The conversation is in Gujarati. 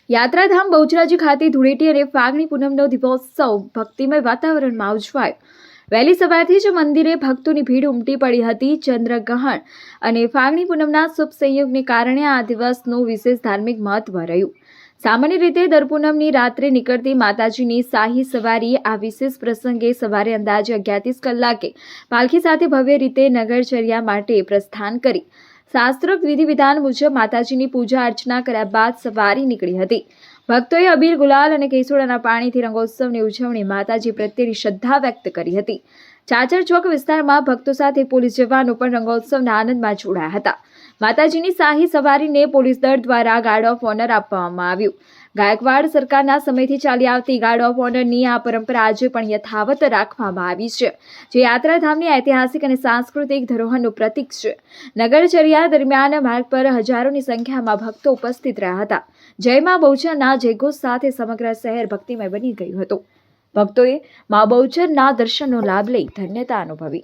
યાત્રાધામ બહુચરાજી ખાતે ધૂળેટી અને ફાગણી પૂનમનો દીપોત્સવ ભક્તિમય વાતાવરણમાં ઉજવાયો। વહેલી સવારથી જ મંદિરે ભક્તોની ભીડ ઉમટી પડી હતી। ચંદ્રગ્રહણ અને ફાગણી પૂનમના શુભ સંયોગને કારણે આ દિવસનું વિશેષ ધાર્મિક મહત્વ રહ્યું। સામાન્ય રીતે દર પૂનમની રાત્રે નીકળતી માતાજીની શાહી સવારી આ વિશેષ પ્રસંગે સવારે અંદાજે 11:30 કલાકે પાલખી સાથે ભવ્ય રીતે નગરચર્યા માટે પ્રસ્થાન કરી શાસ્ત્રોક્ત વિધિ વિધાન મુજબ માતાજીની પૂજા અર્ચના કર્યા બાદ સવારી નીકળી હતી। ભક્તોએ અબીર ગુલાલ અને કેસુડાના પાણીથી રંગોત્સવની ઉજવણી માતાજી પ્રત્યેની શ્રદ્ધા વ્યક્ત કરી હતી। ચાચર ચોક વિસ્તારમાં ભક્તો સાથે પોલીસ જવાનો પણ રંગોત્સવના આનંદમાં જોડાયા હતા। માતાજીની શાહી સવારીને પોલીસ દળ દ્વારા ગાર્ડ ઓફ ઓનર આપવામાં આવ્યું। ગાયકવાડ સરકારના સમયથી ચાલી આવતી ગાર્ડ ઓફ ઓનરની આ પરંપરા આજે પણ યથાવત રાખવામાં આવી છે, જે યાત્રાધામની ઐતિહાસિક અને સાંસ્કૃતિક ધરોહરનું પ્રતીક છે। નગરચર્યા દરમિયાન માર્ગ પર હજારોની સંખ્યામાં ભક્તો ઉપસ્થિત રહ્યા હતા। જય મા બહુચરના જયઘોષ સાથે સમગ્ર શહેર ભક્તિમય બની ગયું હતું। ભક્તોએ મા બહુચરના દર્શનનો લાભ લઈ ધન્યતા અનુભવી।